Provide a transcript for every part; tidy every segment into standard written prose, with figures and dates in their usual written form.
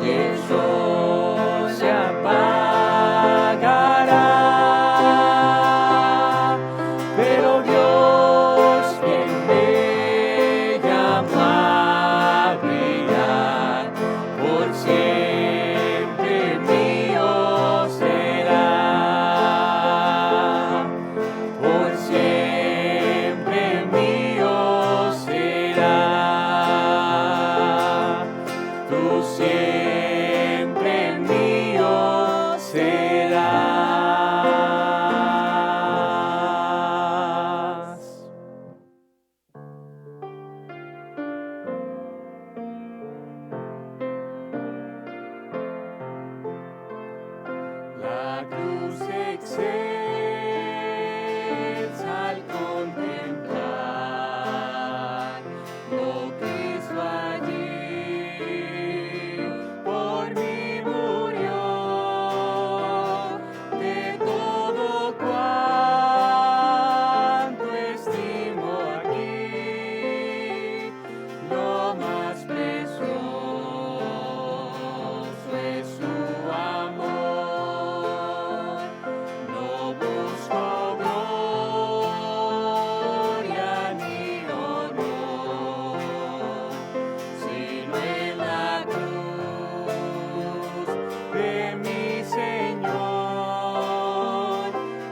el sol se apagará, pero Dios quien me llamó a brillar, por siempre mío será, por siempre mío será, tú siempre mío serás. La cruz excelsa al contemplar lo que hizo allí, por mí murió, de todo cuanto estimo aquí, lo más precioso es su amor. No busco gloria ni honor, sino en la cruz de mi Señor,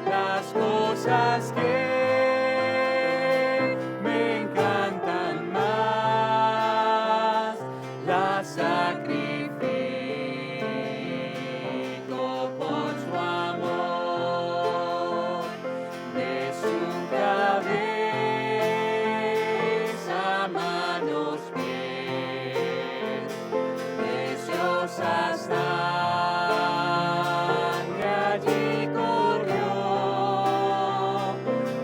las cosas que me encantan más, las sacrifico por su amor. De su cabeza, manos, pies, preciosa sangre allí corrió,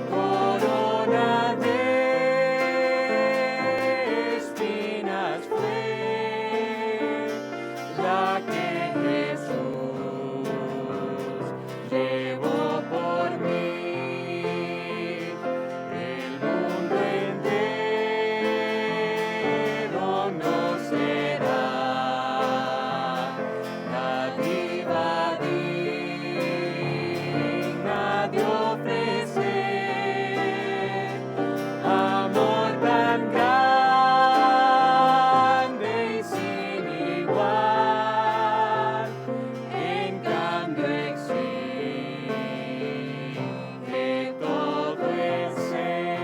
corona de espinas fue la que Jesús llevó por mí. El mundo entero no será dádiva digna de ofrecer amor tan grande y sin igual. En cambio exige todo el ser.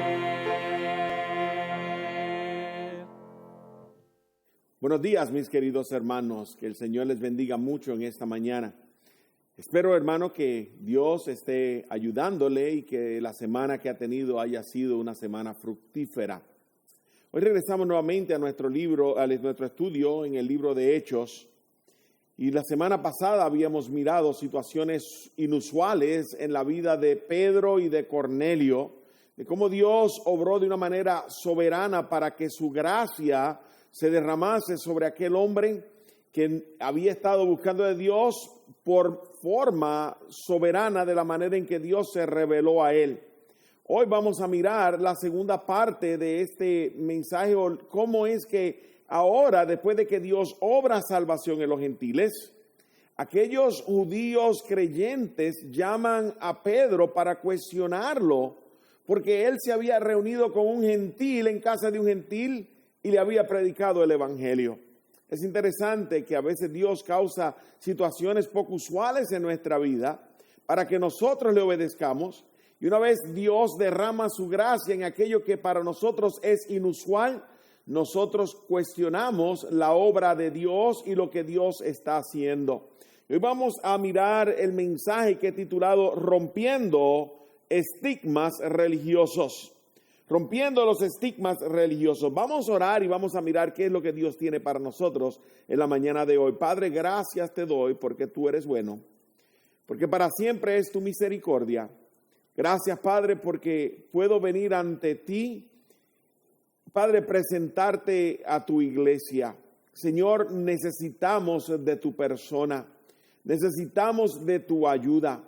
Buenos días, mis queridos hermanos. Que el Señor les bendiga mucho en esta mañana. Espero, hermano, que Dios esté ayudándole y que la semana que ha tenido haya sido una semana fructífera. Hoy regresamos nuevamente a nuestro libro, a nuestro estudio en el libro de Hechos. Y la semana pasada habíamos mirado situaciones inusuales en la vida de Pedro y de Cornelio, de cómo Dios obró de una manera soberana para que su gracia se derramase sobre aquel hombre que había estado buscando de Dios por forma soberana, de la manera en que Dios se reveló a él. Hoy vamos a mirar la segunda parte de este mensaje, cómo es que ahora, después de que Dios obra salvación en los gentiles, aquellos judíos creyentes llaman a Pedro para cuestionarlo, porque él se había reunido con un gentil en casa de un gentil y le había predicado el evangelio. Es interesante que a veces Dios causa situaciones poco usuales en nuestra vida para que nosotros le obedezcamos, y una vez Dios derrama su gracia en aquello que para nosotros es inusual, nosotros cuestionamos la obra de Dios y lo que Dios está haciendo. Hoy vamos a mirar el mensaje que he titulado Rompiendo estigmas religiosos. Rompiendo los estigmas religiosos. Vamos a orar y vamos a mirar qué es lo que Dios tiene para nosotros en la mañana de hoy. Padre, gracias te doy porque tú eres bueno, porque para siempre es tu misericordia. Gracias, Padre, porque puedo venir ante ti, Padre, presentarte a tu iglesia. Señor, necesitamos de tu persona, necesitamos de tu ayuda,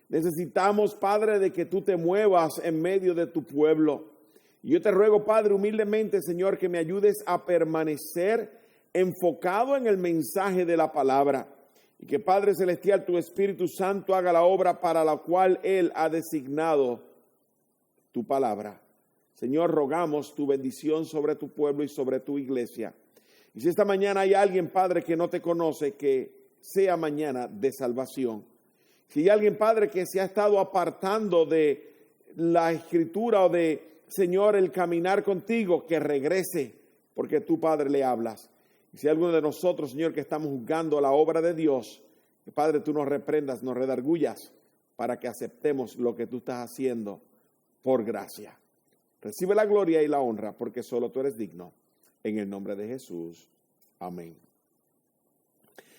necesitamos, Padre, de que tú te muevas en medio de tu pueblo. Y yo te ruego, Padre, humildemente, Señor, que me ayudes a permanecer enfocado en el mensaje de la palabra. Y que Padre Celestial, tu Espíritu Santo haga la obra para la cual Él ha designado tu palabra. Señor, rogamos tu bendición sobre tu pueblo y sobre tu iglesia. Y si esta mañana hay alguien, Padre, que no te conoce, que sea mañana de salvación. Si hay alguien, Padre, que se ha estado apartando de la Escritura o de, Señor, el caminar contigo, que regrese, porque tú, Padre, le hablas. Y si hay alguno de nosotros, Señor, que estamos juzgando la obra de Dios, que, Padre, tú nos reprendas, nos redargullas, para que aceptemos lo que tú estás haciendo por gracia. Recibe la gloria y la honra, porque solo tú eres digno. En el nombre de Jesús. Amén.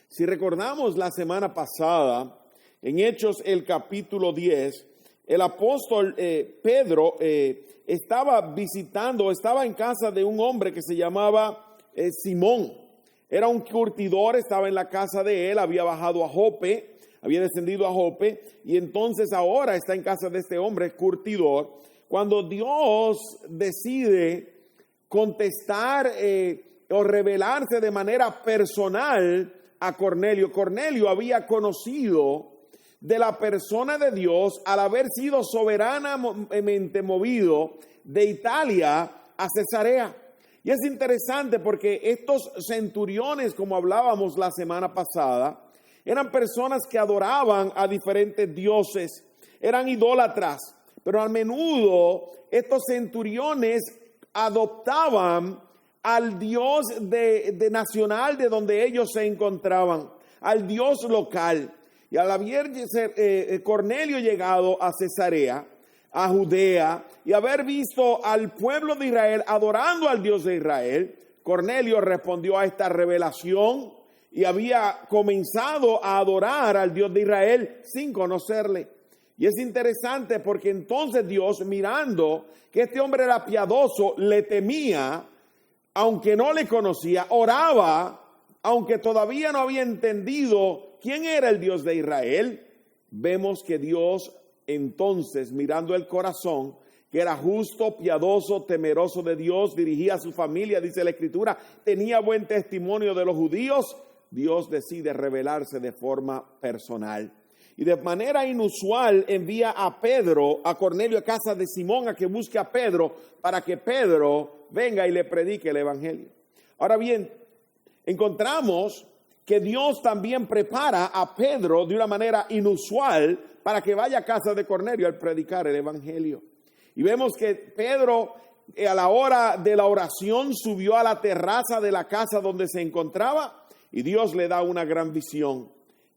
Si recordamos la semana pasada, en Hechos el capítulo 10, el apóstol Pedro estaba en casa de un hombre que se llamaba Simón. Era un curtidor, estaba en la casa de él, había bajado a Jope, había descendido a Jope, y entonces ahora está en casa de este hombre curtidor. Cuando Dios decide contestar o revelarse de manera personal a Cornelio, Cornelio había conocido de la persona de Dios al haber sido soberanamente movido de Italia a Cesarea. Y es interesante porque estos centuriones, como hablábamos la semana pasada, eran personas que adoraban a diferentes dioses, eran idólatras, pero a menudo estos centuriones adoptaban al Dios de nacional de donde ellos se encontraban, al Dios local. Y al haber Cornelio llegado a Cesarea, a Judea, y haber visto al pueblo de Israel adorando al Dios de Israel, Cornelio respondió a esta revelación y había comenzado a adorar al Dios de Israel sin conocerle. Y es interesante porque entonces Dios, mirando que este hombre era piadoso, le temía, aunque no le conocía, oraba, aunque todavía no había entendido quién era el Dios de Israel. Vemos que Dios entonces, mirando el corazón, que era justo, piadoso, temeroso de Dios, dirigía a su familia, dice la Escritura, tenía buen testimonio de los judíos, Dios decide revelarse de forma personal. Y de manera inusual envía a Pedro, a Cornelio, a casa de Simón, a que busque a Pedro, para que Pedro venga y le predique el evangelio. Ahora bien, encontramos que Dios también prepara a Pedro de una manera inusual para que vaya a casa de Cornelio al predicar el evangelio. Y vemos que Pedro, a la hora de la oración, subió a la terraza de la casa donde se encontraba y Dios le da una gran visión.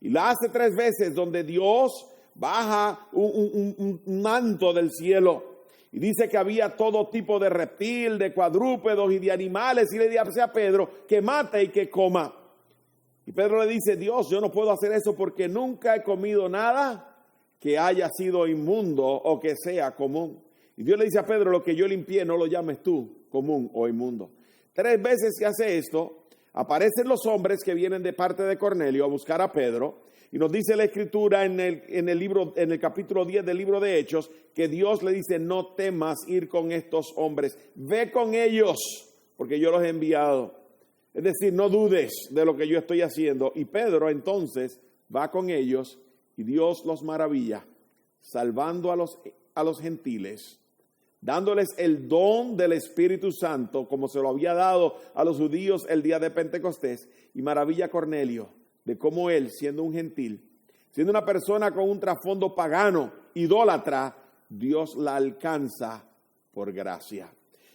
Y la hace 3 veces, donde Dios baja un manto del cielo. Y dice que había todo tipo de reptil, de cuadrúpedos y de animales. Y le dice a Pedro que mate y que coma. Y Pedro le dice, Dios, yo no puedo hacer eso porque nunca he comido nada que haya sido inmundo o que sea común. Y Dios le dice a Pedro, lo que yo limpié no lo llames tú común o inmundo. 3 veces que hace esto, aparecen los hombres que vienen de parte de Cornelio a buscar a Pedro, y nos dice la Escritura en el capítulo 10 del libro de Hechos, que Dios le dice, no temas ir con estos hombres, ve con ellos, porque yo los he enviado. Es decir, no dudes de lo que yo estoy haciendo. Y Pedro entonces va con ellos, y Dios los maravilla, salvando a los gentiles, dándoles el don del Espíritu Santo, como se lo había dado a los judíos el día de Pentecostés. Y maravilla a Cornelio de cómo él, siendo un gentil, siendo una persona con un trasfondo pagano, idólatra, Dios la alcanza por gracia.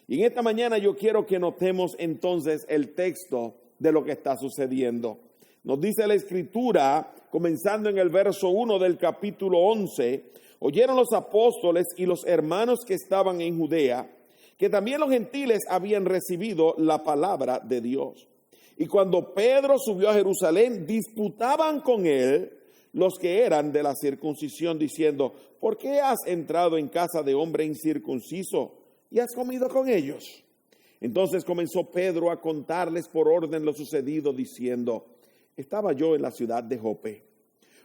Y en esta mañana yo quiero que notemos entonces el texto de lo que está sucediendo. Nos dice la Escritura, comenzando en el verso 1 del capítulo 11, oyeron los apóstoles y los hermanos que estaban en Judea, que también los gentiles habían recibido la palabra de Dios. Y cuando Pedro subió a Jerusalén, disputaban con él los que eran de la circuncisión, diciendo, ¿por qué has entrado en casa de hombre incircunciso y has comido con ellos? Entonces comenzó Pedro a contarles por orden lo sucedido, diciendo, estaba yo en la ciudad de Jope,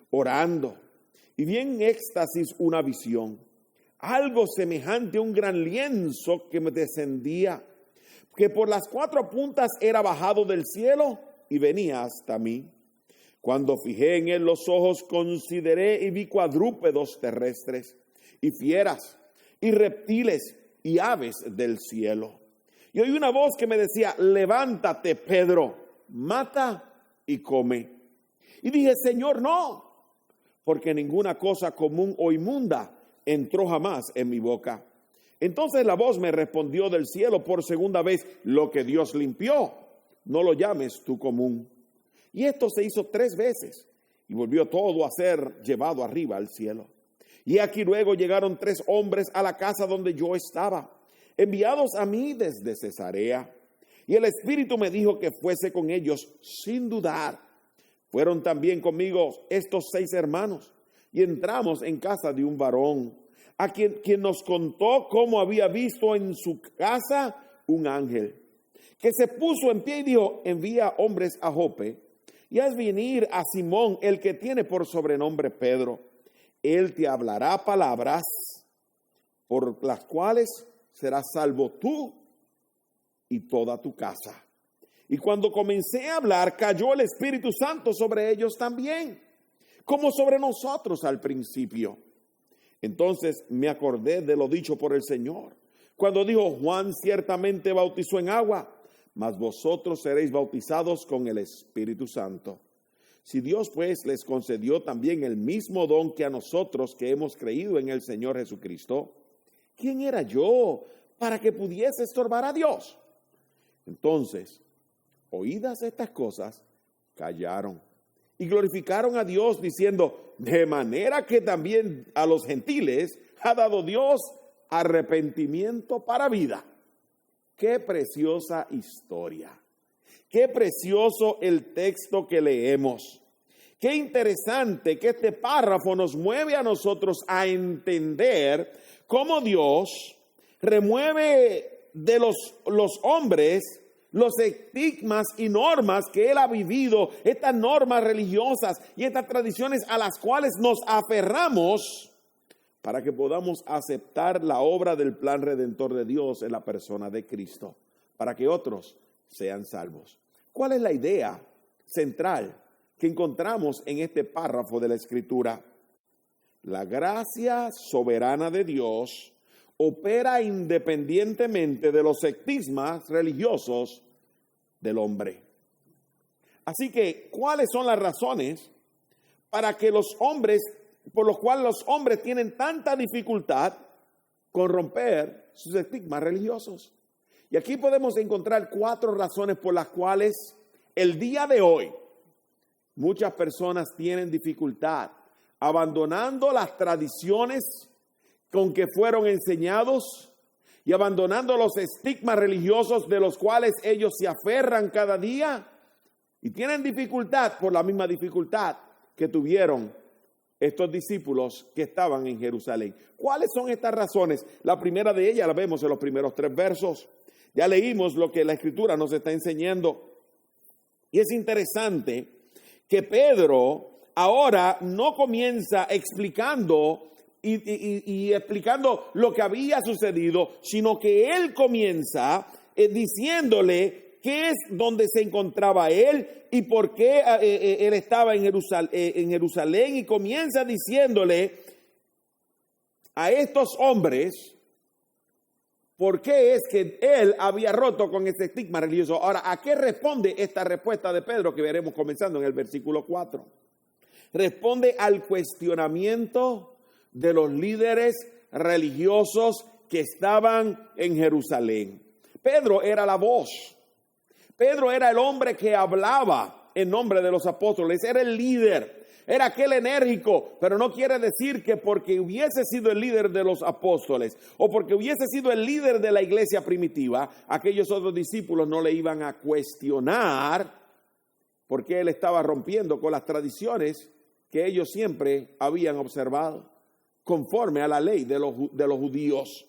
orando, y vi en éxtasis una visión, algo semejante a un gran lienzo que me descendía, que por las 4 puntas era bajado del cielo y venía hasta mí. Cuando fijé en él los ojos, consideré y vi cuadrúpedos terrestres, y fieras, y reptiles, y aves del cielo. Y oí una voz que me decía: levántate, Pedro, mata y come. Y dije: Señor, no, porque ninguna cosa común o inmunda entró jamás en mi boca. Entonces la voz me respondió del cielo por segunda vez: lo que Dios limpió, no lo llames tú común. Y esto se hizo 3 veces, y volvió todo a ser llevado arriba al cielo. Y aquí luego llegaron 3 hombres a la casa donde yo estaba, enviados a mí desde Cesarea. Y el Espíritu me dijo que fuese con ellos sin dudar. Fueron también conmigo estos 6 hermanos, y entramos en casa de un varón, a quien nos contó cómo había visto en su casa un ángel, que se puso en pie y dijo: envía hombres a Jope, y haz venir a Simón, el que tiene por sobrenombre Pedro. Él te hablará palabras por las cuales serás salvo tú y toda tu casa. Y cuando comencé a hablar, cayó el Espíritu Santo sobre ellos también, como sobre nosotros al principio. Entonces me acordé de lo dicho por el Señor, cuando dijo: Juan ciertamente bautizó en agua, mas vosotros seréis bautizados con el Espíritu Santo. Si Dios pues les concedió también el mismo don que a nosotros que hemos creído en el Señor Jesucristo, ¿quién era yo para que pudiese estorbar a Dios? Entonces, oídas estas cosas, callaron y glorificaron a Dios diciendo: de manera que también a los gentiles ha dado Dios arrepentimiento para vida. Qué preciosa historia. Qué precioso el texto que leemos. Qué interesante que este párrafo nos mueve a nosotros a entender cómo Dios remueve de los hombres los estigmas y normas que él ha vivido, estas normas religiosas y estas tradiciones a las cuales nos aferramos, para que podamos aceptar la obra del plan redentor de Dios en la persona de Cristo, para que otros sean salvos. ¿Cuál es la idea central que encontramos en este párrafo de la Escritura? La gracia soberana de Dios opera independientemente de los estigmas religiosos del hombre. Así que, ¿cuáles son las razones por los cuales los hombres tienen tanta dificultad con romper sus estigmas religiosos? Y aquí podemos encontrar 4 razones por las cuales el día de hoy muchas personas tienen dificultad abandonando las tradiciones con que fueron enseñados y abandonando los estigmas religiosos de los cuales ellos se aferran cada día, y tienen dificultad por la misma dificultad que tuvieron estos discípulos que estaban en Jerusalén. ¿Cuáles son estas razones? La primera de ellas la vemos en los primeros 3 versos. Ya leímos lo que la Escritura nos está enseñando. Y es interesante que Pedro ahora no comienza explicando y explicando lo que había sucedido, sino que él comienza diciéndole qué es donde se encontraba él y por qué él estaba en Jerusalén, y comienza diciéndole a estos hombres por qué es que él había roto con ese estigma religioso. Ahora, ¿a qué responde esta respuesta de Pedro que veremos comenzando en el versículo 4? Responde al cuestionamiento de los líderes religiosos que estaban en Jerusalén. Pedro era la voz. Pedro era el hombre que hablaba en nombre de los apóstoles. Era el líder. Era aquel enérgico, pero no quiere decir que porque hubiese sido el líder de los apóstoles o porque hubiese sido el líder de la iglesia primitiva, aquellos otros discípulos no le iban a cuestionar porque él estaba rompiendo con las tradiciones que ellos siempre habían observado, conforme a la ley de los judíos.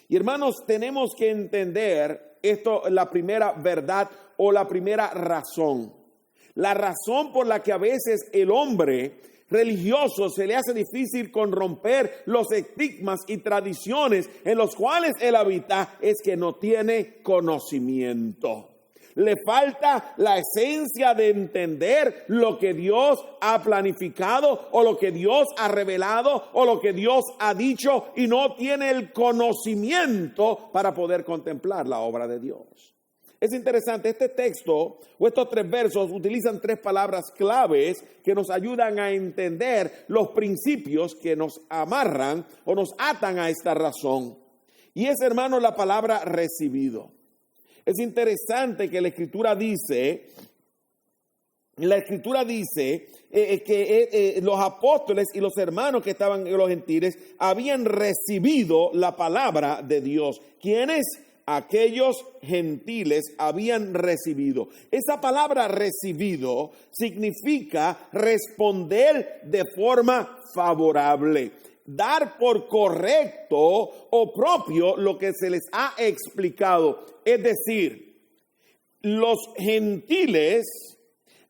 Y hermanos, tenemos que entender esto, la primera verdad o la primera razón. La razón por la que a veces el hombre religiosos se le hace difícil con romper los estigmas y tradiciones en los cuales él habita es que no tiene conocimiento. Le falta la esencia de entender lo que Dios ha planificado o lo que Dios ha revelado o lo que Dios ha dicho y no tiene el conocimiento para poder contemplar la obra de Dios. Es interesante, este texto o estos 3 versos utilizan 3 palabras claves que nos ayudan a entender los principios que nos amarran o nos atan a esta razón. Y es, hermano, la palabra recibido. Es interesante que la Escritura dice que los apóstoles y los hermanos que estaban en los gentiles habían recibido la palabra de Dios. ¿Quiénes? Aquellos gentiles habían recibido. Esa palabra recibido significa responder de forma favorable, dar por correcto o propio lo que se les ha explicado. Es decir, los gentiles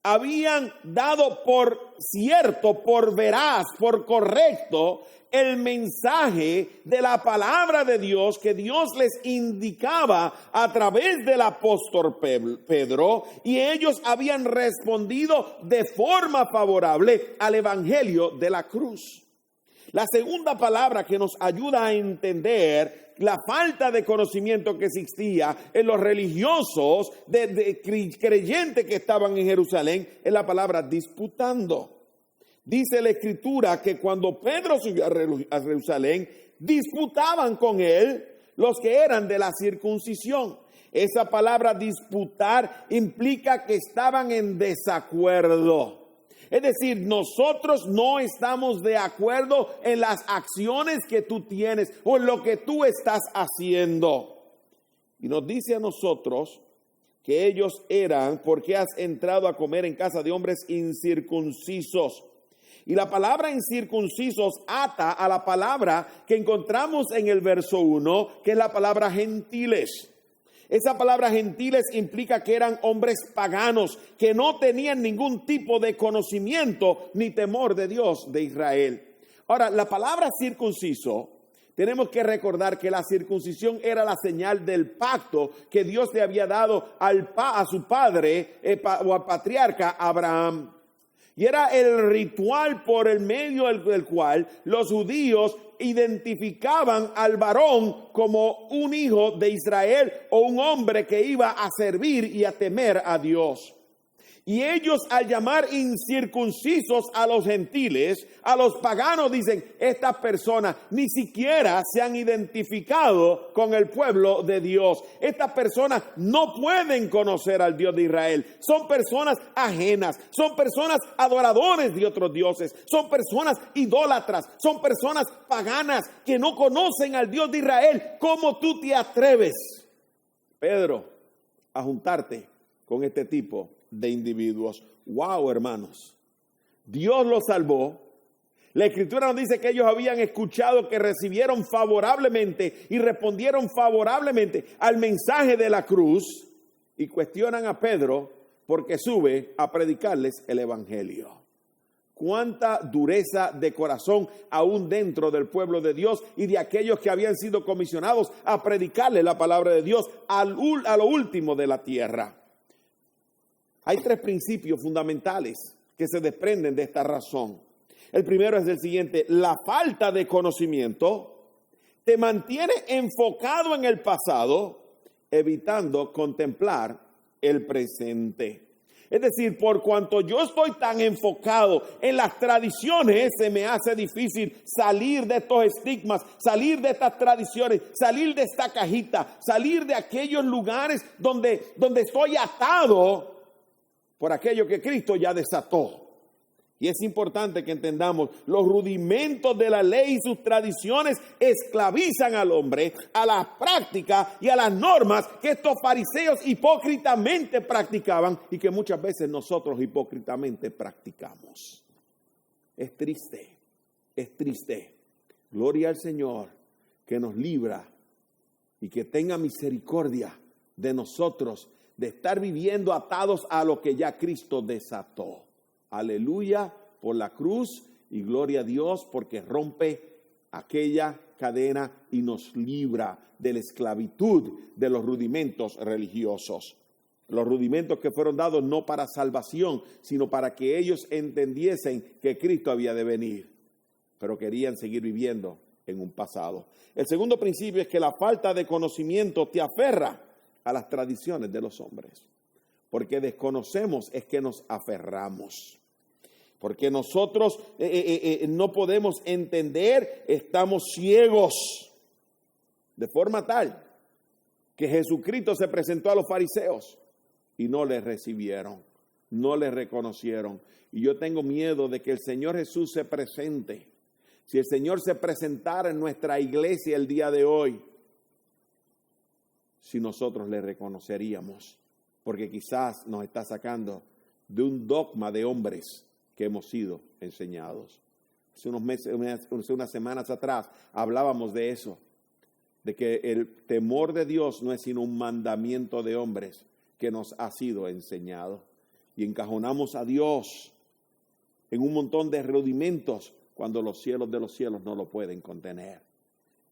habían dado por cierto, por veraz, por correcto el mensaje de la palabra de Dios que Dios les indicaba a través del apóstol Pedro, y ellos habían respondido de forma favorable al evangelio de la cruz. La segunda palabra que nos ayuda a entender la falta de conocimiento que existía en los religiosos creyentes que estaban en Jerusalén es la palabra disputando. Dice la Escritura que cuando Pedro subió a Jerusalén, disputaban con él los que eran de la circuncisión. Esa palabra disputar implica que estaban en desacuerdo. Es decir, nosotros no estamos de acuerdo en las acciones que tú tienes o en lo que tú estás haciendo. Y nos dice a nosotros que ellos eran, porque has entrado a comer en casa de hombres incircuncisos. Y la palabra incircuncisos ata a la palabra que encontramos en el verso 1, que es la palabra gentiles. Esa palabra gentiles implica que eran hombres paganos, que no tenían ningún tipo de conocimiento ni temor de Dios de Israel. Ahora, la palabra circunciso, tenemos que recordar que la circuncisión era la señal del pacto que Dios le había dado a su padre o al patriarca Abraham. Y era el ritual por el medio del cual los judíos identificaban al varón como un hijo de Israel o un hombre que iba a servir y a temer a Dios. Y ellos, al llamar incircuncisos a los gentiles, a los paganos, dicen, estas personas ni siquiera se han identificado con el pueblo de Dios. Estas personas no pueden conocer al Dios de Israel. Son personas ajenas, son personas adoradores de otros dioses, son personas idólatras, son personas paganas que no conocen al Dios de Israel. ¿Cómo tú te atreves, Pedro, a juntarte con este tipo de individuos? Wow, hermanos, Dios los salvó. La Escritura nos dice que ellos habían escuchado, que recibieron favorablemente y respondieron favorablemente al mensaje de la cruz, y cuestionan a Pedro porque sube a predicarles el evangelio. Cuánta dureza de corazón aún dentro del pueblo de Dios y de aquellos que habían sido comisionados a predicarle la palabra de Dios a lo último de la tierra. Hay 3 principios fundamentales que se desprenden de esta razón. El primero es el siguiente: la falta de conocimiento te mantiene enfocado en el pasado, evitando contemplar el presente. Es decir, por cuanto yo estoy tan enfocado en las tradiciones, se me hace difícil salir de estos estigmas, salir de estas tradiciones, salir de esta cajita, salir de aquellos lugares donde estoy atado por aquello que Cristo ya desató. Y es importante que entendamos, los rudimentos de la ley y sus tradiciones esclavizan al hombre a la práctica y a las normas que estos fariseos hipócritamente practicaban y que muchas veces nosotros hipócritamente practicamos. Es triste. Gloria al Señor que nos libra y que tenga misericordia de nosotros, de estar viviendo atados a lo que ya Cristo desató. Aleluya por la cruz Y gloria a Dios porque rompe aquella cadena y nos libra de la esclavitud de los rudimentos religiosos. Los rudimentos que fueron dados no para salvación, sino para que ellos entendiesen que Cristo había de venir, pero querían seguir viviendo en un pasado. El segundo principio es que la falta de conocimiento te aferra a las tradiciones de los hombres, porque desconocemos es que nos aferramos. Porque nosotros no podemos entender, estamos ciegos, de forma tal que Jesucristo se presentó a los fariseos y no les recibieron, no les reconocieron. Y yo tengo miedo de que el Señor Jesús se presente. Si el Señor se presentara en nuestra iglesia el día de hoy, si nosotros le reconoceríamos, porque quizás nos está sacando de un dogma de hombres que hemos sido enseñados. Hace unos meses, unas semanas atrás, hablábamos de eso, de que el temor de Dios no es sino un mandamiento de hombres que nos ha sido enseñado. Y encajonamos a Dios en un montón de rudimentos cuando los cielos de los cielos no lo pueden contener.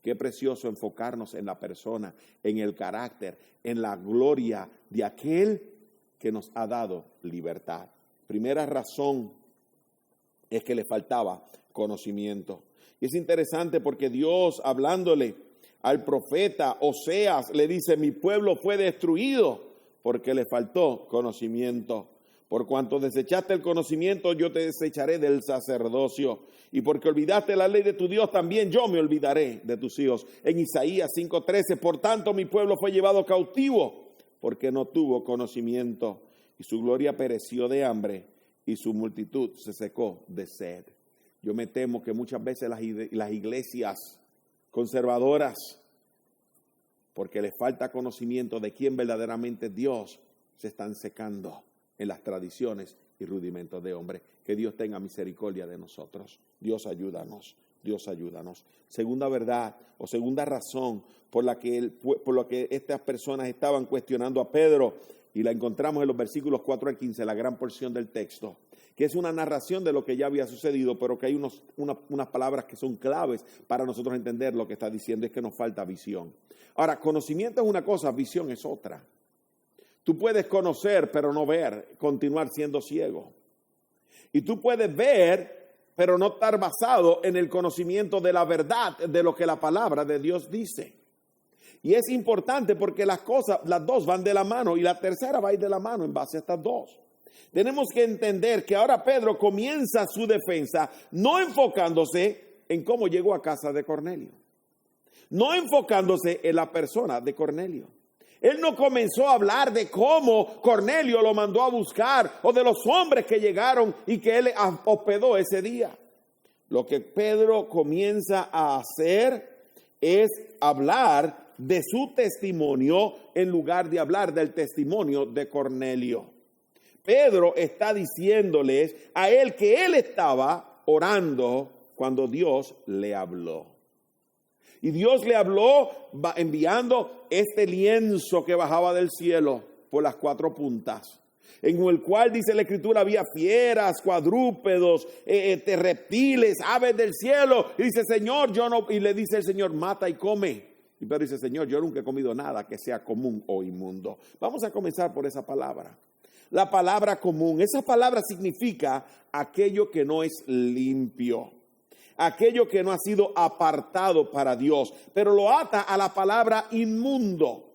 Qué precioso enfocarnos en la persona, en el carácter, en la gloria de aquel que nos ha dado libertad. Primera razón es que le faltaba conocimiento. Y es interesante porque Dios, hablándole al profeta Oseas, le dice: mi pueblo fue destruido porque le faltó conocimiento. Por cuanto desechaste el conocimiento, yo te desecharé del sacerdocio. Y porque olvidaste la ley de tu Dios, también yo me olvidaré de tus hijos. En Isaías 5:13, por tanto mi pueblo fue llevado cautivo porque no tuvo conocimiento. Y su gloria pereció de hambre y su multitud se secó de sed. Yo me temo que muchas veces las iglesias conservadoras, porque les falta conocimiento de quién verdaderamente es Dios, se están secando en las tradiciones y rudimentos de hombre. Que Dios tenga misericordia de nosotros. Dios ayúdanos, Dios ayúdanos. Segunda verdad o segunda razón por la que estas personas estaban cuestionando a Pedro, y la encontramos en los versículos 4 al 15, la gran porción del texto, que es una narración de lo que ya había sucedido, pero que hay unas palabras que son claves para nosotros entender lo que está diciendo, es que nos falta visión. Ahora, conocimiento es una cosa, visión es otra. Tú puedes conocer, pero no ver, continuar siendo ciego. Y tú puedes ver, pero no estar basado en el conocimiento de la verdad, de lo que la palabra de Dios dice. Y es importante porque las dos van de la mano, y la tercera va a ir de la mano en base a estas dos. Tenemos que entender que ahora Pedro comienza su defensa no enfocándose en cómo llegó a casa de Cornelio, no enfocándose en la persona de Cornelio. Él no comenzó a hablar de cómo Cornelio lo mandó a buscar o de los hombres que llegaron y que él hospedó ese día. Lo que Pedro comienza a hacer es hablar de su testimonio en lugar de hablar del testimonio de Cornelio. Pedro está diciéndoles a él que él estaba orando cuando Dios le habló. Y Dios le habló enviando este lienzo que bajaba del cielo por las 4 puntas, en el cual, dice la Escritura, había fieras, cuadrúpedos, reptiles, aves del cielo. Y dice: Señor, y le dice el Señor: mata y come. Y Pedro dice: Señor, yo nunca he comido nada que sea común o inmundo. Vamos a comenzar por esa palabra. La palabra común, esa palabra significa aquello que no es limpio, aquello que no ha sido apartado para Dios, pero lo ata a la palabra inmundo.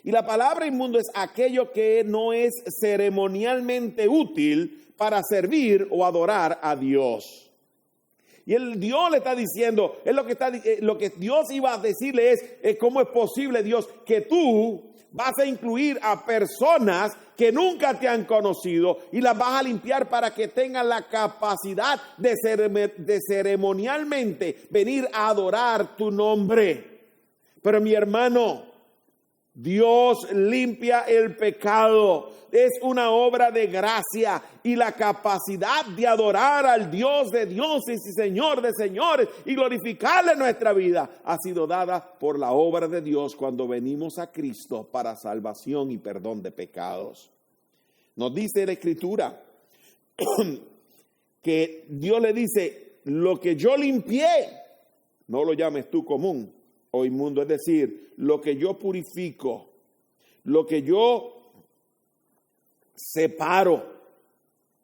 Y la palabra inmundo es aquello que no es ceremonialmente útil para servir o adorar a Dios. Y Dios le está diciendo, lo que Dios iba a decirle es cómo es posible, Dios, que tú vas a incluir a personas que nunca te han conocido y las vas a limpiar para que tengan la capacidad de ceremonialmente venir a adorar tu nombre. Pero mi hermano, Dios limpia el pecado. Es una obra de gracia, y la capacidad de adorar al Dios de dioses y Señor de señores y glorificarle en nuestra vida ha sido dada por la obra de Dios cuando venimos a Cristo para salvación y perdón de pecados. Nos dice la Escritura que Dios le dice: lo que yo limpié, no lo llames tú común o inmundo, es decir, lo que yo purifico, lo que yo separo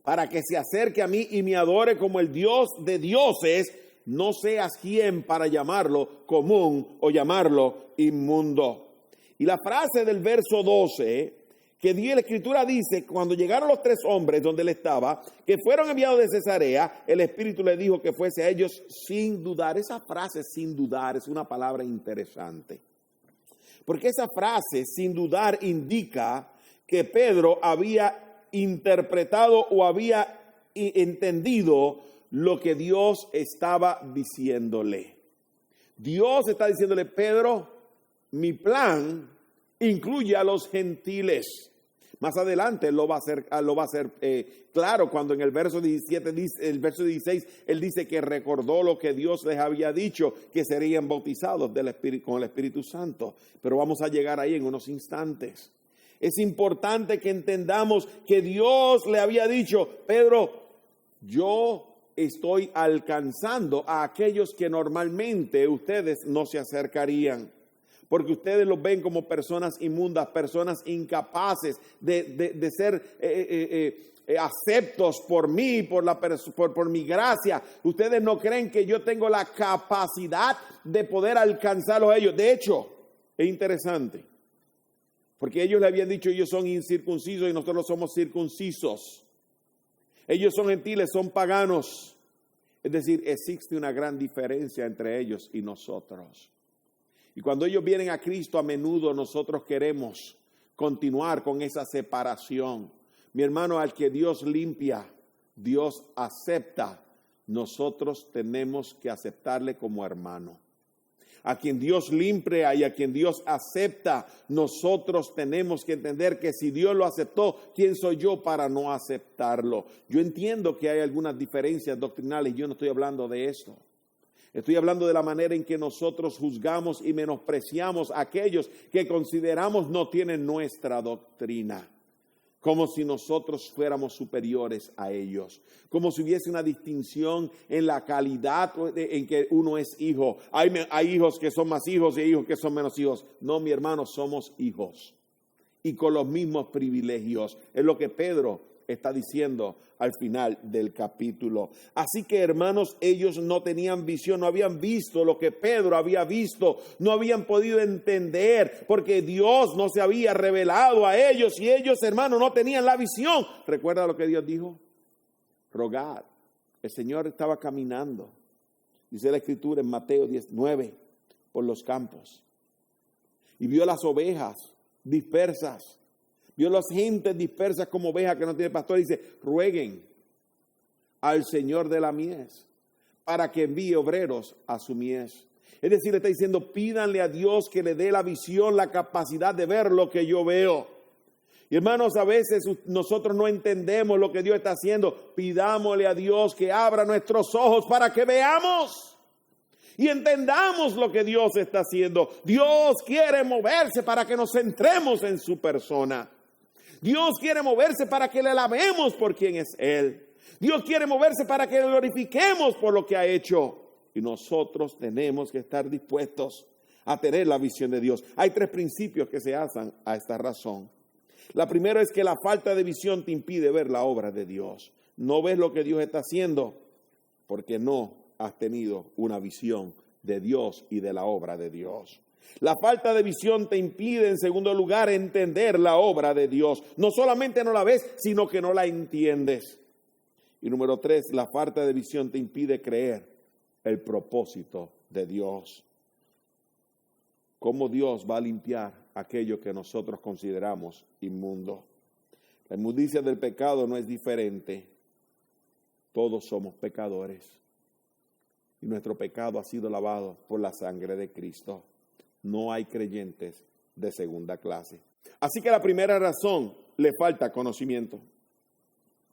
para que se acerque a mí y me adore como el Dios de dioses, no seas quien para llamarlo común o llamarlo inmundo. Y la frase del verso 12 que la Escritura dice, cuando llegaron los 3 hombres donde él estaba, que fueron enviados de Cesarea, el Espíritu le dijo que fuese a ellos sin dudar. Esa frase sin dudar es una palabra interesante, porque esa frase sin dudar indica que Pedro había interpretado o había entendido lo que Dios estaba diciéndole. Dios está diciéndole: Pedro, mi plan incluye a los gentiles. Más adelante lo va a hacer claro cuando en el verso 17, el verso 16, él dice que recordó lo que Dios les había dicho, que serían bautizados con el Espíritu Santo. Pero vamos a llegar ahí en unos instantes. Es importante que entendamos que Dios le había dicho: Pedro, yo estoy alcanzando a aquellos que normalmente ustedes no se acercarían, porque ustedes los ven como personas inmundas, personas incapaces de ser aceptos por mí, por mi gracia. Ustedes no creen que yo tengo la capacidad de poder alcanzarlos a ellos. De hecho, es interesante, porque ellos le habían dicho: ellos son incircuncisos y nosotros somos circuncisos. Ellos son gentiles, son paganos. Es decir, existe una gran diferencia entre ellos y nosotros. Y cuando ellos vienen a Cristo, a menudo nosotros queremos continuar con esa separación. Mi hermano, al que Dios limpia, Dios acepta. Nosotros tenemos que aceptarle como hermano. A quien Dios limpia y a quien Dios acepta, nosotros tenemos que entender que si Dios lo aceptó, ¿quién soy yo para no aceptarlo? Yo entiendo que hay algunas diferencias doctrinales, yo no estoy hablando de esto. Estoy hablando de la manera en que nosotros juzgamos y menospreciamos a aquellos que consideramos no tienen nuestra doctrina, como si nosotros fuéramos superiores a ellos, como si hubiese una distinción en la calidad en que uno es hijo. Hay hijos que son más hijos y hay hijos que son menos hijos. No, mi hermano, somos hijos y con los mismos privilegios. Es lo que Pedro está diciendo al final del capítulo. Así que, hermanos, ellos no tenían visión, no habían visto lo que Pedro había visto, no habían podido entender porque Dios no se había revelado a ellos y ellos, hermanos, no tenían la visión. ¿Recuerda lo que Dios dijo? Rogad. El Señor estaba caminando, dice la Escritura en Mateo 19, por los campos y vio las ovejas dispersas. Vio las gentes dispersas como ovejas que no tiene pastor. Y dice: rueguen al Señor de la mies para que envíe obreros a su mies. Es decir, le está diciendo: pídanle a Dios que le dé la visión, la capacidad de ver lo que yo veo. Y hermanos, a veces nosotros no entendemos lo que Dios está haciendo. Pidámosle a Dios que abra nuestros ojos para que veamos y entendamos lo que Dios está haciendo. Dios quiere moverse para que nos centremos en su persona. Dios quiere moverse para que le alabemos por quien es Él. Dios quiere moverse para que le glorifiquemos por lo que ha hecho. Y nosotros tenemos que estar dispuestos a tener la visión de Dios. Hay 3 principios que se hacen a esta razón. La primera es que la falta de visión te impide ver la obra de Dios. No ves lo que Dios está haciendo porque no has tenido una visión de Dios y de la obra de Dios. La falta de visión te impide, en segundo lugar, entender la obra de Dios. No solamente no la ves, sino que no la entiendes. Y número 3, la falta de visión te impide creer el propósito de Dios. ¿Cómo Dios va a limpiar aquello que nosotros consideramos inmundo? La inmundicia del pecado no es diferente. Todos somos pecadores. Y nuestro pecado ha sido lavado por la sangre de Cristo. No hay creyentes de segunda clase. Así que la primera razón, le falta conocimiento.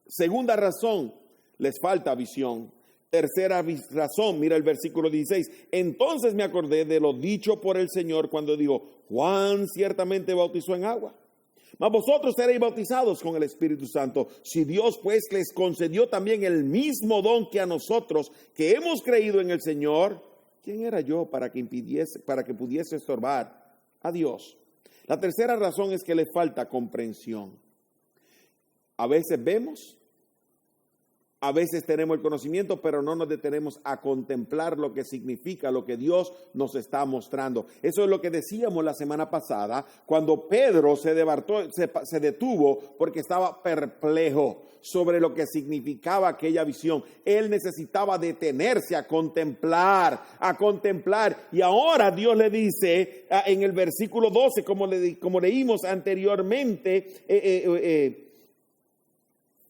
Segunda razón, les falta visión. Tercera razón, mira el versículo 16. Entonces me acordé de lo dicho por el Señor cuando dijo: Juan ciertamente bautizó en agua, Mas vosotros seréis bautizados con el Espíritu Santo. Si Dios pues les concedió también el mismo don que a nosotros, que hemos creído en el Señor, ¿quién era yo para que pudiese estorbar a Dios? La tercera razón es que le falta comprensión. A veces vemos, a veces tenemos el conocimiento, pero no nos detenemos a contemplar lo que significa, lo que Dios nos está mostrando. Eso es lo que decíamos la semana pasada, cuando Pedro se detuvo porque estaba perplejo sobre lo que significaba aquella visión. Él necesitaba detenerse a contemplar. Y ahora Dios le dice en el versículo 12, como leímos anteriormente,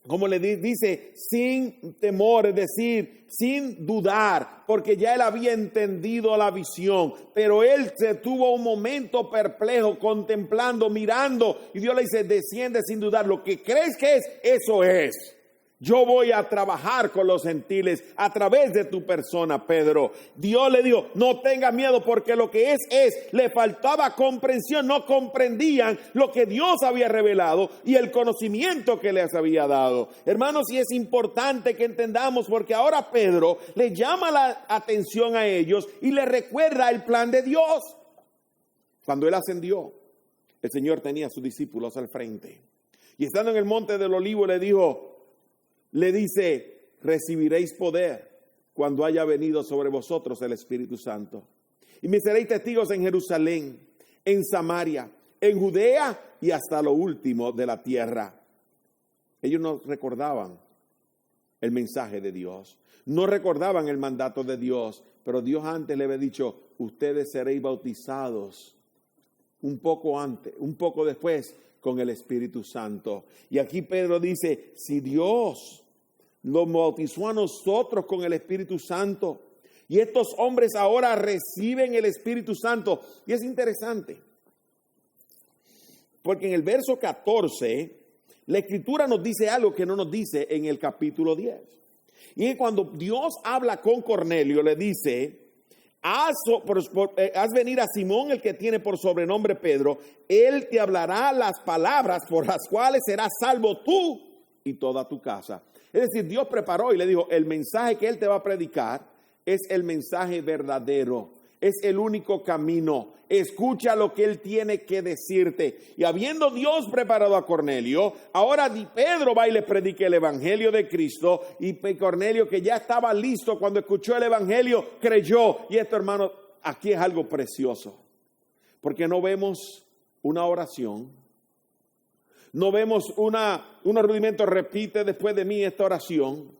como le dice, sin temor, es decir, sin dudar, porque ya él había entendido la visión, pero él se tuvo un momento perplejo, contemplando, mirando, y Dios le dice, desciende sin dudar, lo que crees que es, eso es. Yo voy a trabajar con los gentiles a través de tu persona, Pedro. Dios le dijo, no tengas miedo, porque lo que es. Le faltaba comprensión, no comprendían lo que Dios había revelado y el conocimiento que les había dado. Hermanos, y es importante que entendamos, porque ahora Pedro le llama la atención a ellos y le recuerda el plan de Dios. Cuando él ascendió, el Señor tenía a sus discípulos al frente. Y estando en el monte del Olivo le dice, recibiréis poder cuando haya venido sobre vosotros el Espíritu Santo. Y me seréis testigos en Jerusalén, en Samaria, en Judea y hasta lo último de la tierra. Ellos no recordaban el mensaje de Dios, no recordaban el mandato de Dios, pero Dios antes le había dicho, ustedes seréis bautizados un poco después con el Espíritu Santo. Y aquí Pedro dice, si Dios nos bautizó a nosotros con el Espíritu Santo, y estos hombres ahora reciben el Espíritu Santo. Y es interesante, porque en el verso 14, la Escritura nos dice algo que no nos dice en el capítulo 10. Y es cuando Dios habla con Cornelio, le dice, haz venir a Simón, el que tiene por sobrenombre Pedro. Él te hablará las palabras por las cuales serás salvo tú y toda tu casa. Es decir, Dios preparó y le dijo, el mensaje que él te va a predicar es el mensaje verdadero, es el único camino. Escucha lo que él tiene que decirte. Y habiendo Dios preparado a Cornelio, ahora Pedro va y le predica el evangelio de Cristo. Y Cornelio, que ya estaba listo cuando escuchó el evangelio, creyó. Y esto, hermano, aquí es algo precioso, porque no vemos una oración. No vemos unos rudimentos, repite después de mí esta oración.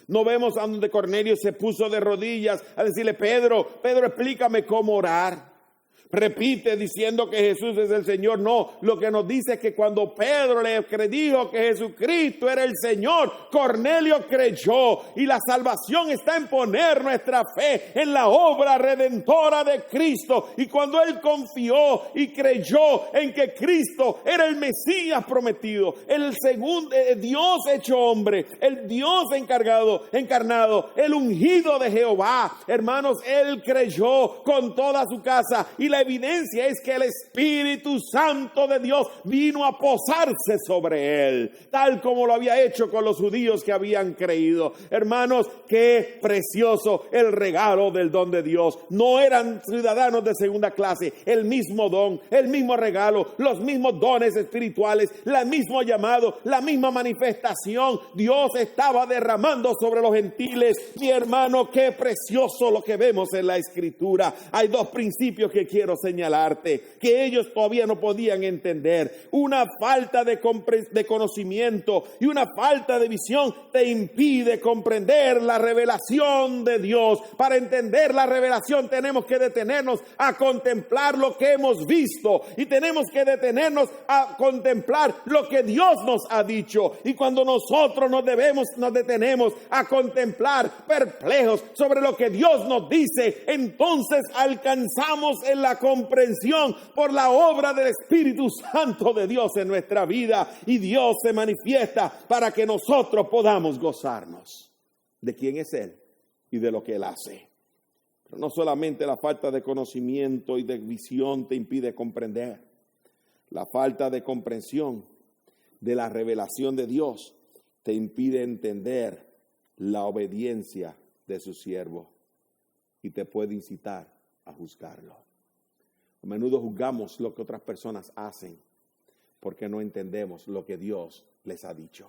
No vemos a donde Cornelio se puso de rodillas a decirle, Pedro, explícame cómo orar. Repite diciendo que Jesús es el Señor. No, lo que nos dice es que cuando Pedro le dijo que Jesucristo era el Señor, Cornelio creyó. Y la salvación está en poner nuestra fe en la obra redentora de Cristo. Y cuando él confió y creyó en que Cristo era el Mesías prometido, el segundo Dios hecho hombre, el Dios encarnado, el ungido de Jehová, hermanos, él creyó con toda su casa. Y la evidencia es que el Espíritu Santo de Dios vino a posarse sobre él, tal como lo había hecho con los judíos que habían creído. Hermanos, qué precioso el regalo del don de Dios. No eran ciudadanos de segunda clase, el mismo don, el mismo regalo, los mismos dones espirituales, el mismo llamado, la misma manifestación. Dios estaba derramando sobre los gentiles. Mi hermano, qué precioso lo que vemos en la Escritura. Hay dos principios que quiero señalarte, que ellos todavía no podían entender. Una falta de conocimiento y una falta de visión te impide comprender la revelación de Dios. Para entender la revelación tenemos que detenernos a contemplar lo que hemos visto, y tenemos que detenernos a contemplar lo que Dios nos ha dicho. Y cuando nosotros nos detenemos a contemplar perplejos sobre lo que Dios nos dice, entonces alcanzamos en la comprensión por la obra del Espíritu Santo de Dios en nuestra vida, y Dios se manifiesta para que nosotros podamos gozarnos de quién es Él y de lo que Él hace. Pero no solamente la falta de conocimiento y de visión te impide comprender. La falta de comprensión de la revelación de Dios te impide entender la obediencia de su siervo y te puede incitar a juzgarlo. A menudo juzgamos lo que otras personas hacen porque no entendemos lo que Dios les ha dicho.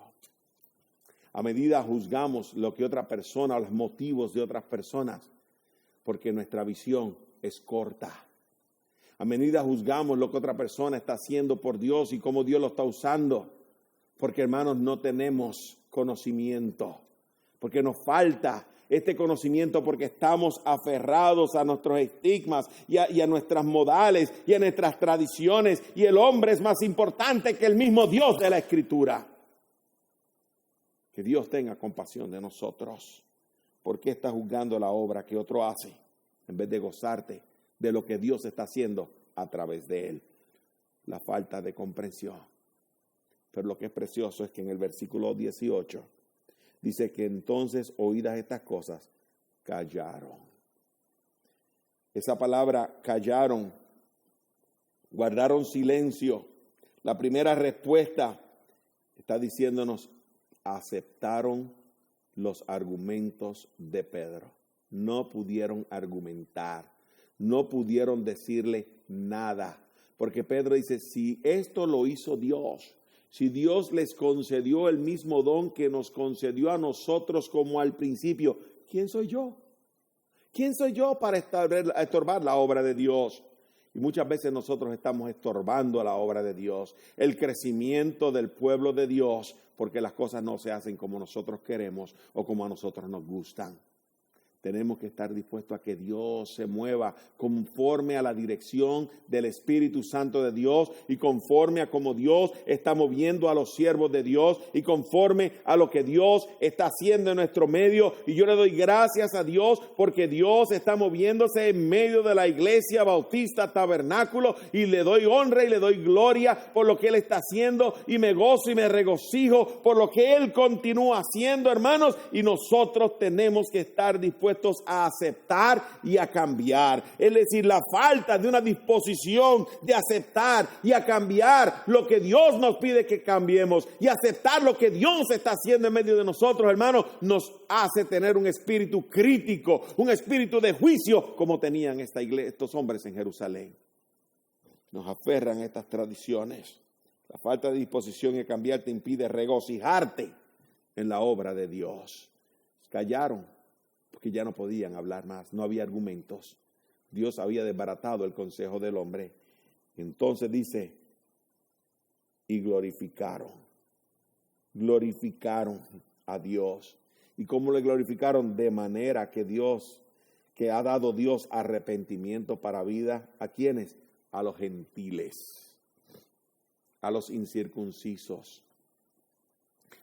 A medida juzgamos lo que otra persona, los motivos de otras personas, porque nuestra visión es corta. A medida juzgamos lo que otra persona está haciendo por Dios y cómo Dios lo está usando, porque hermanos no tenemos conocimiento, porque nos falta este conocimiento, porque estamos aferrados a nuestros estigmas y a nuestras modales y a nuestras tradiciones, y el hombre es más importante que el mismo Dios de la Escritura. Que Dios tenga compasión de nosotros. ¿Por qué estás juzgando la obra que otro hace en vez de gozarte de lo que Dios está haciendo a través de él? La falta de comprensión. Pero lo que es precioso es que en el versículo 18 dice que entonces, oídas estas cosas, callaron. Esa palabra callaron, guardaron silencio. La primera respuesta está diciéndonos, aceptaron los argumentos de Pedro. No pudieron argumentar, no pudieron decirle nada, porque Pedro dice, si esto lo hizo Dios, si Dios les concedió el mismo don que nos concedió a nosotros como al principio, ¿quién soy yo? ¿Quién soy yo para estorbar la obra de Dios? Y muchas veces nosotros estamos estorbando a la obra de Dios, el crecimiento del pueblo de Dios, porque las cosas no se hacen como nosotros queremos o como a nosotros nos gustan. Tenemos que estar dispuestos a que Dios se mueva conforme a la dirección del Espíritu Santo de Dios y conforme a como Dios está moviendo a los siervos de Dios y conforme a lo que Dios está haciendo en nuestro medio. Y yo le doy gracias a Dios porque Dios está moviéndose en medio de la Iglesia Bautista Tabernáculo, y le doy honra y le doy gloria por lo que Él está haciendo, y me gozo y me regocijo por lo que Él continúa haciendo, hermanos, y nosotros tenemos que estar dispuestos a aceptar y a cambiar. Es decir, la falta de una disposición de aceptar y a cambiar lo que Dios nos pide que cambiemos y aceptar lo que Dios está haciendo en medio de nosotros, hermanos, nos hace tener un espíritu crítico, un espíritu de juicio, como tenían estos hombres en Jerusalén. Nos aferran a estas tradiciones. La falta de disposición y a cambiar te impide regocijarte en la obra de Dios. Callaron porque ya no podían hablar más, no había argumentos. Dios había desbaratado el consejo del hombre. Entonces dice, y glorificaron a Dios. ¿Y cómo le glorificaron? De manera que Dios, que ha dado Dios arrepentimiento para vida, ¿a quiénes? A los gentiles, a los incircuncisos,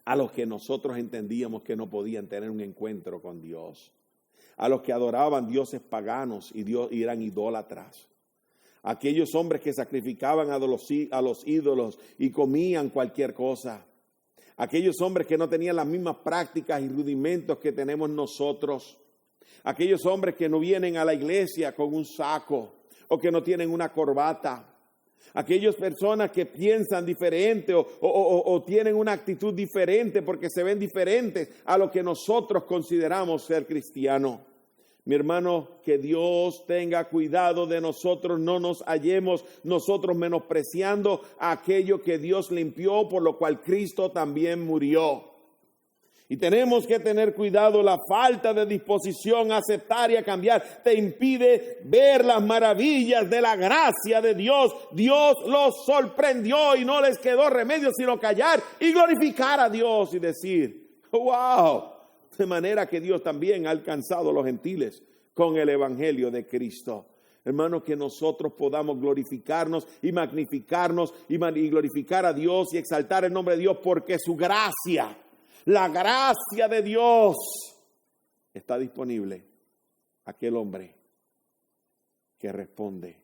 a los que nosotros entendíamos que no podían tener un encuentro con Dios, a los que adoraban dioses paganos y eran idólatras, aquellos hombres que sacrificaban a los ídolos y comían cualquier cosa, aquellos hombres que no tenían las mismas prácticas y rudimentos que tenemos nosotros, aquellos hombres que no vienen a la iglesia con un saco o que no tienen una corbata, aquellas personas que piensan diferente o tienen una actitud diferente porque se ven diferentes a lo que nosotros consideramos ser cristiano. Mi hermano, que Dios tenga cuidado de nosotros, no nos hallemos nosotros menospreciando aquello que Dios limpió, por lo cual Cristo también murió. Y tenemos que tener cuidado. La falta de disposición a aceptar y a cambiar te impide ver las maravillas de la gracia de Dios. Dios los sorprendió y no les quedó remedio sino callar y glorificar a Dios y decir, wow, de manera que Dios también ha alcanzado a los gentiles con el evangelio de Cristo. Hermanos, que nosotros podamos glorificarnos y magnificarnos y glorificar a Dios y exaltar el nombre de Dios, porque su gracia, la gracia de Dios está disponible a aquel hombre que responde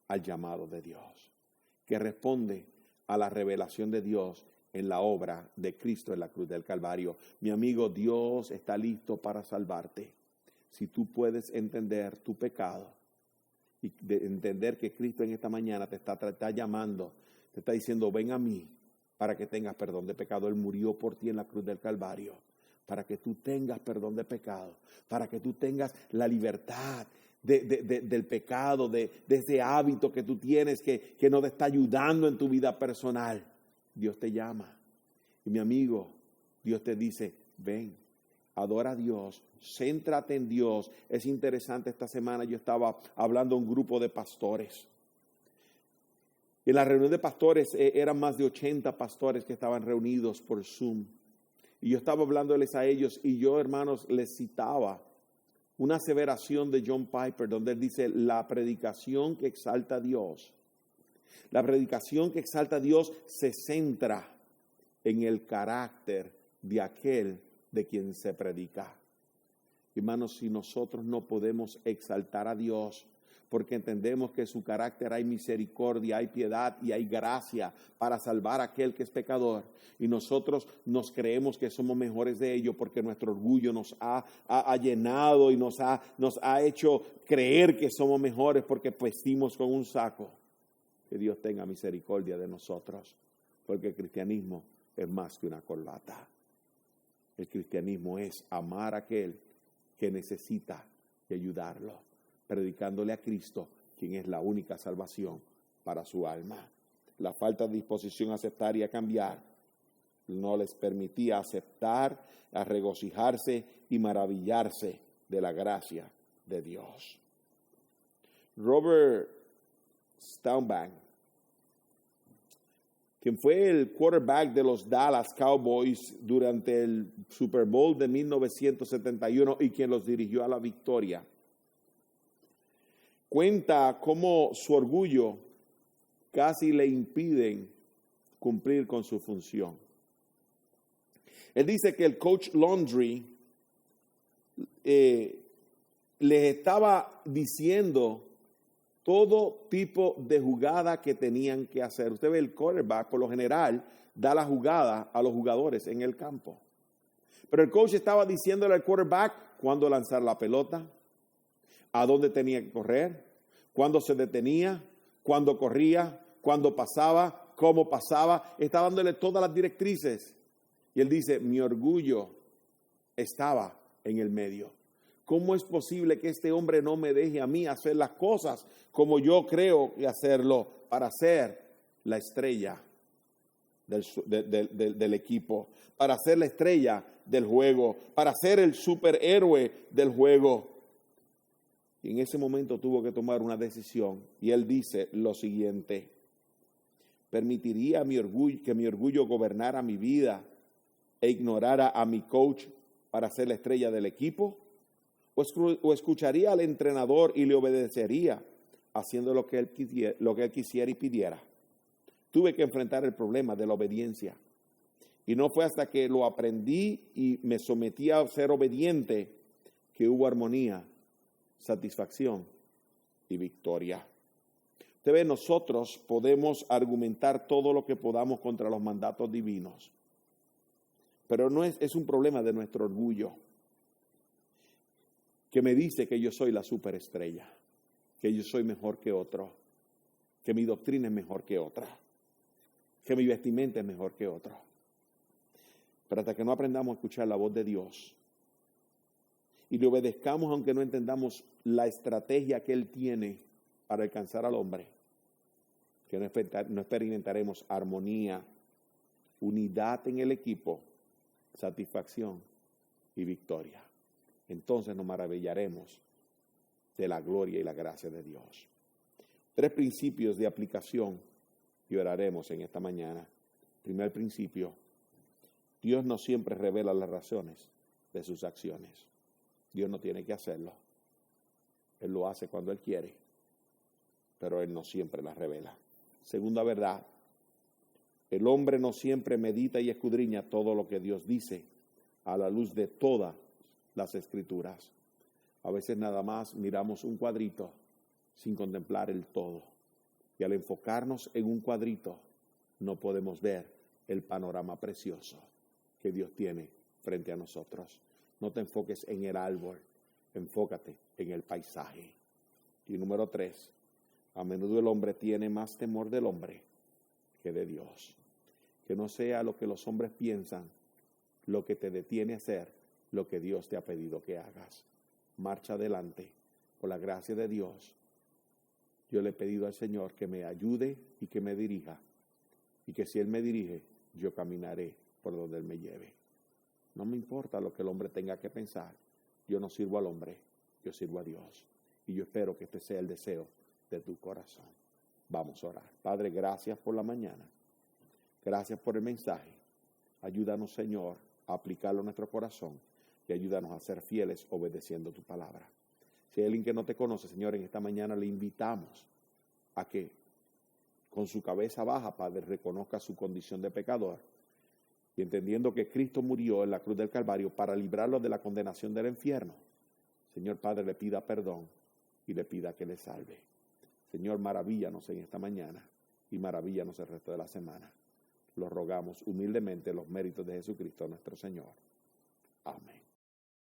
al llamado de Dios, que responde a la revelación de Dios en la obra de Cristo en la cruz del Calvario. Mi amigo, Dios está listo para salvarte. Si tú puedes entender tu pecado y de entender que Cristo en esta mañana te está llamando, te está diciendo, ven a mí para que tengas perdón de pecado. Él murió por ti en la cruz del Calvario, para que tú tengas perdón de pecado, para que tú tengas la libertad del pecado, de ese hábito que tú tienes que no te está ayudando en tu vida personal. Dios te llama. Y mi amigo, Dios te dice, ven, adora a Dios, céntrate en Dios. Es interesante, esta semana yo estaba hablando a un grupo de pastores. En la reunión de pastores eran más de 80 pastores que estaban reunidos por Zoom. Y yo estaba hablándoles a ellos y yo, hermanos, les citaba una aseveración de John Piper donde él dice, la predicación que exalta a Dios, la predicación que exalta a Dios se centra en el carácter de aquel de quien se predica. Hermanos, si nosotros no podemos exaltar a Dios, porque entendemos que en su carácter hay misericordia, hay piedad y hay gracia para salvar a aquel que es pecador, y nosotros nos creemos que somos mejores de ello porque nuestro orgullo nos ha llenado y nos ha hecho creer que somos mejores porque vestimos con un saco. Que Dios tenga misericordia de nosotros, porque el cristianismo es más que una corbata. El cristianismo es amar a aquel que necesita y ayudarlo, predicándole a Cristo, quien es la única salvación para su alma. La falta de disposición a aceptar y a cambiar no les permitía aceptar, a regocijarse y maravillarse de la gracia de Dios. Robert Staubach, quien fue el quarterback de los Dallas Cowboys durante el Super Bowl de 1971 y quien los dirigió a la victoria, cuenta cómo su orgullo casi le impiden cumplir con su función. Él dice que el coach Laundrie les estaba diciendo todo tipo de jugada que tenían que hacer. Usted ve el quarterback, por lo general, da la jugada a los jugadores en el campo. Pero el coach estaba diciéndole al quarterback cuándo lanzar la pelota, a dónde tenía que correr, cuándo se detenía, cuándo corría, cuándo pasaba, cómo pasaba. Estaba dándole todas las directrices. Y él dice, mi orgullo estaba en el medio. ¿Cómo es posible que este hombre no me deje a mí hacer las cosas como yo creo que hacerlo para ser la estrella del equipo, para ser la estrella del juego, para ser el superhéroe del juego? Y en ese momento tuvo que tomar una decisión. Y él dice lo siguiente: ¿permitiría que mi orgullo gobernara mi vida e ignorara a mi coach para ser la estrella del equipo? ¿O escucharía al entrenador y le obedecería haciendo lo que él quisiera y pidiera? Tuve que enfrentar el problema de la obediencia. Y no fue hasta que lo aprendí y me sometí a ser obediente que hubo armonía, satisfacción y victoria. Usted ve, nosotros podemos argumentar todo lo que podamos contra los mandatos divinos, pero no es un problema de nuestro orgullo, que me dice que yo soy la superestrella, que yo soy mejor que otro, que mi doctrina es mejor que otra, que mi vestimenta es mejor que otra. Pero hasta que no aprendamos a escuchar la voz de Dios y le obedezcamos aunque no entendamos la estrategia que Él tiene para alcanzar al hombre, que no experimentaremos armonía, unidad en el equipo, satisfacción y victoria. Entonces nos maravillaremos de la gloria y la gracia de Dios. 3 principios de aplicación y oraremos en esta mañana. Primer principio: Dios no siempre revela las razones de sus acciones. Dios no tiene que hacerlo. Él lo hace cuando Él quiere, pero Él no siempre las revela. Segunda verdad: el hombre no siempre medita y escudriña todo lo que Dios dice a la luz de todas las Escrituras. A veces nada más miramos un cuadrito sin contemplar el todo. Y al enfocarnos en un cuadrito no podemos ver el panorama precioso que Dios tiene frente a nosotros. No te enfoques en el árbol, enfócate en el paisaje. Y número 3, a menudo el hombre tiene más temor del hombre que de Dios. Que no sea lo que los hombres piensan lo que te detiene a hacer lo que Dios te ha pedido que hagas. Marcha adelante, por la gracia de Dios. Yo le he pedido al Señor que me ayude y que me dirija. Y que si Él me dirige, yo caminaré por donde Él me lleve. No me importa lo que el hombre tenga que pensar. Yo no sirvo al hombre, yo sirvo a Dios. Y yo espero que este sea el deseo de tu corazón. Vamos a orar. Padre, gracias por la mañana. Gracias por el mensaje. Ayúdanos, Señor, a aplicarlo a nuestro corazón y ayúdanos a ser fieles obedeciendo tu palabra. Si hay alguien que no te conoce, Señor, en esta mañana le invitamos a que con su cabeza baja, Padre, reconozca su condición de pecador y entendiendo que Cristo murió en la cruz del Calvario para librarlo de la condenación del infierno. Señor Padre, le pida perdón y le pida que le salve. Señor, maravíllanos en esta mañana y maravíllanos el resto de la semana. Lo rogamos humildemente en los méritos de Jesucristo nuestro Señor. Amén.